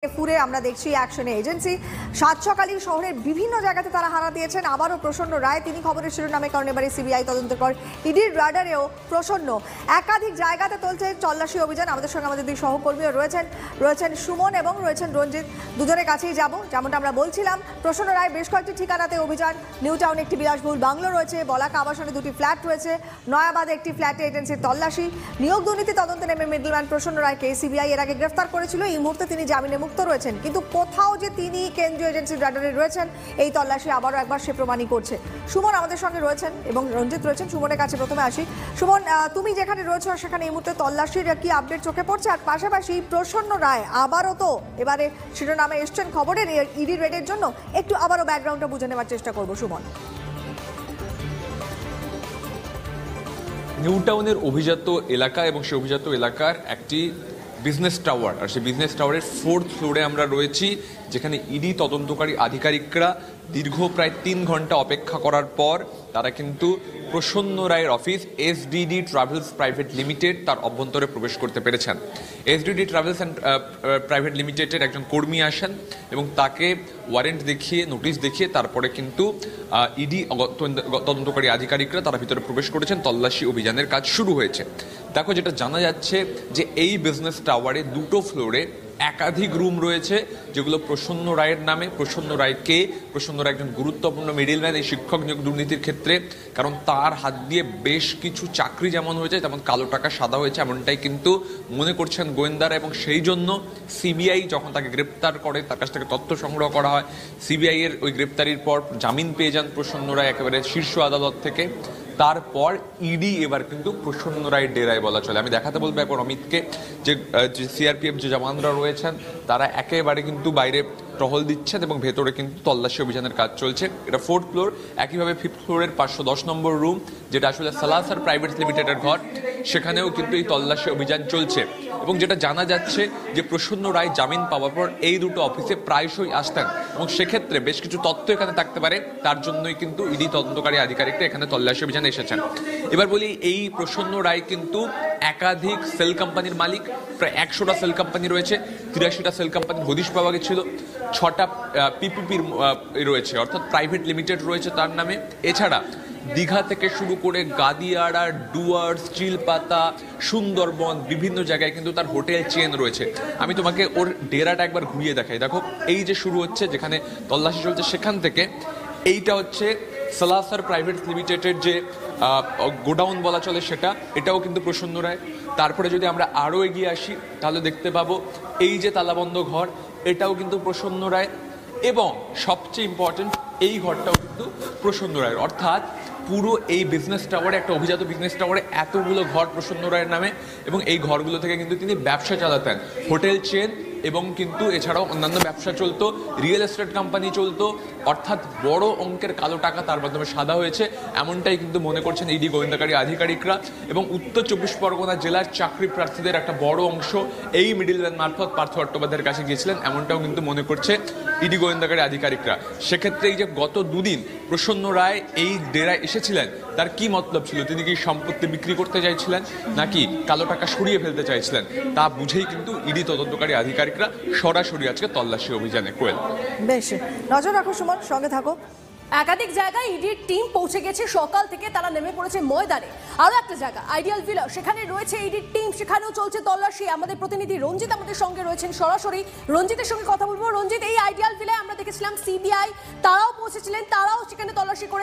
ফুরে আমরা দেখছি অ্যাকশনে এজেন্সি সাত সকালে শহরের বিভিন্ন জায়গাতে তারা হানা দিয়েছেন। আবারও প্রসন্ন রায় তিনি খবরের শিরোনামে, কারণ এবারে সিবিআই তদন্ত কর ইডির রাডারেও প্রসন্ন। একাধিক জায়গাতে চলছে তল্লাশি অভিযান। আমাদের সঙ্গে আমাদের দুই সহকর্মীও রয়েছেন সুমন এবং রয়েছেন রঞ্জিত। দুজনের কাছেই যাব। যেমনটা আমরা বলছিলাম, প্রসন্ন রায় বেশ কয়েকটি ঠিকানাতে অভিযান। নিউ টাউনে একটি বিলাসবহুল বাংলো রয়েছে, বলাকা আবাসনে দুটি ফ্ল্যাট রয়েছে, নয়াবাদে একটি ফ্ল্যাটে এজেন্সির তল্লাশি। নিয়োগ দুর্নীতি তদন্তে নেমে মিডলম্যান প্রসন্ন রায়কে সিবিআই এর আগে গ্রেফতার করেছিল। এই মুহূর্তে তিনি জামিনে মুক্ত রয়েছেন, কিন্তু কোথাও যে তিনি কেন্দ্রীয় এজেন্সির রাডারে রয়েছেন এই তল্লাশি আবারও একবার সে প্রমাণই করছে। সুমন আমাদের সঙ্গে রয়েছেন এবং রঞ্জিত রয়েছেন। সুমনের কাছে প্রথমে আসি। সুমন, তুমি যেখানে রয়েছো সেখানে এই মুহূর্তে তল্লাশির কি আপডেট চোখে পড়ছে? আর পাশাপাশি প্রসন্ন রায় আবারও তো এবারে শিরোনামে এসছেন খবরের ইডি রেডের জন্য। একটু আবারও ব্যাকগ্রাউন্ডটা বুঝে নেওয়ার চেষ্টা করবো সুমন। নিউ টাউনের অভিজাত এলাকা এবং সেই অভিজাত এলাকার একটি বিজনেস টাওয়ার, আর সেই বিজনেস টাওয়ারের 4th ফ্লোরে আমরা রয়েছি, যেখানে ইডি তদন্তকারী আধিকারিকরা দীর্ঘ প্রায় 3 ঘন্টা অপেক্ষা করার পর তারা কিন্তু প্রসন্ন রায়ের office SDD travels private limited তার অভ্যন্তরে প্রবেশ করতে পেরেছেন। এসডিডি ট্রাভেলস অ্যান্ড প্রাইভেট লিমিটেডের একজন কর্মী আসেন এবং তাকে ওয়ারেন্ট দেখিয়ে, নোটিশ দেখিয়ে তারপরে কিন্তু ইডি তদন্তকারী আধিকারিকরা তারা ভিতরে প্রবেশ করেছেন। তল্লাশি অভিযানের কাজ শুরু হয়েছে। দেখো, যেটা জানা যাচ্ছে যে এই বিজনেস টাওয়ারে 2টো ফ্লোরে একাধিক রুম রয়েছে যেগুলো প্রসন্ন রায়ের নামে। প্রসন্ন রায় কে? প্রসন্ন রায় একজন গুরুত্বপূর্ণ মিডলম্যান এই শিক্ষক নিয়োগ দুর্নীতির ক্ষেত্রে, কারণ তার হাত দিয়ে বেশ কিছু চাকরি যেমন হয়েছে তেমন কালো টাকা সাদা হয়েছে, এমনটাই কিন্তু মনে করছেন গোয়েন্দারা। এবং সেই জন্য সিবিআই যখন তাকে গ্রেপ্তার করে, তার কাছ থেকে তথ্য সংগ্রহ করা হয়। সিবিআই এর ওই গ্রেপ্তারির পর জামিন পেয়ে যান প্রসন্ন রায় একেবারে শীর্ষ আদালত থেকে। তারপর ইডি এবার কিন্তু প্রসন্ন রায়ের ডেরায় বলা চলে। আমি দেখাতে বলবো একবার অমিতকে যে সিআরপিএফ যে জওয়ানরা রয়েছেন তারা একেবারে কিন্তু বাইরে টহল দিচ্ছেন এবং ভেতরে কিন্তু তল্লাশি অভিযানের কাজ চলছে। এটা 4th ফ্লোর। একইভাবে 5th ফ্লোরের 510 নম্বর রুম, যেটা আসলে সালাসার প্রাইভেট লিমিটেডের ঘর, সেখানেও কিন্তু এই তল্লাশি অভিযান চলছে। এবং যেটা জানা যাচ্ছে যে প্রসন্ন রায় জামিন পাওয়ার পর এই দুটো অফিসে প্রায়শই আসতেন এবং সেক্ষেত্রে বেশ কিছু তথ্য এখানে থাকতে পারে, তার জন্যই কিন্তু ইডি তদন্তকারী আধিকারিকরা এখানে তল্লাশি অভিযানে এসেছেন। এবার বলি, এই প্রসন্ন রায় কিন্তু একাধিক সেল কোম্পানির মালিক। প্রায় 100টা সেল কোম্পানি রয়েছে, 83টা সেল কোম্পানির হদিশ পাওয়া গেছিল, 6টা পিপিপির রয়েছে, অর্থাৎ প্রাইভেট লিমিটেড রয়েছে তার নামে। এছাড়া দীঘা থেকে শুরু করে গাদিয়াড়া, ডুয়ার্স, চিলপাতা, সুন্দরবন, বিভিন্ন জায়গায় কিন্তু তার হোটেল চেন রয়েছে। আমি তোমাকে ওর ডেরাটা একবার ঘুরিয়ে দেখাই। দেখো, এই যে শুরু হচ্ছে, যেখানে তল্লাশি চলছে সেখান থেকে, এইটা হচ্ছে সালাসার প্রাইভেট লিমিটেডের যে গোডাউন বলা চলে সেটা, এটাও কিন্তু প্রসন্ন রায়। তারপরে যদি আমরা আরও এগিয়ে আসি তাহলে দেখতে পাবো এই যে তালাবন্ধ ঘর, এটাও কিন্তু প্রসন্ন রায়। এবং সবচেয়ে ইম্পর্টেন্ট, এই ঘরটাও কিন্তু প্রসন্ন রায়ের। অর্থাৎ পুরো এই বিজনেস টাওয়ারে, একটা অভিজাত বিজনেস টাওয়ারে এতগুলো ঘর প্রসন্ন রায়ের নামে, এবং এই ঘরগুলো থেকে কিন্তু তিনি ব্যবসা চালাতেন, হোটেল চেন এবং কিন্তু এছাড়াও অন্যান্য ব্যবসা চলতো, রিয়েল এস্টেট কোম্পানি চলতো। অর্থাৎ বড় অঙ্কের কালো টাকা তার মাধ্যমে সাদা হয়েছে, এমনটাই কিন্তু মনে করছেন ইডি গোয়েন্দাকারী আধিকারিকরা। এবং উত্তর 24 পরগনা জেলার চাকরি প্রার্থীদের একটা বড় অংশ এই মিডলম্যান মারফত পার্থ চট্টোপাধ্যায়ের কাছে গিয়েছিলেন, এমনটাও কিন্তু মনে করছে ইডি গোয়েন্দাকারী আধিকারিকরা। সেক্ষেত্রে এই যে গত 2 দিন প্রসন্ন রায় এই ডেরায় এসেছিলেন, তার কি মতলব ছিল? তিনি কি সম্পত্তি বিক্রি করতে চাইছিলেন নাকি কালো টাকা সরিয়ে ফেলতে চাইছিলেন? তা বুঝেই কিন্তু ইডি তদন্তকারী আধিকারিকরা সরাসরি আজকে তল্লাশি অভিযানে। কোয়েল, বেশ নজর রাখো সুমন, সঙ্গে থাকো। একাধিক জায়গায় ইডির টিম পৌঁছে গেছে, সকাল থেকে তারা নেমে পড়েছে ময়দানে। আরো একটা জায়গা আইডিয়াল ভিলা, সেখানে রয়েছে ইডির টিম, সেখানেও চলছে তল্লাশি। আমাদের প্রতিনিধি রঞ্জিত আমাদের সঙ্গে রয়েছেন সরাসরি। রঞ্জিতের সঙ্গে কথা বলবো। রঞ্জিত, এই আইডিয়াল ভিলায় আমরা দেখেছিলাম সিবিআই তারাও পৌঁছেছিলেন, তারাও সেখানে তল্লাশি করে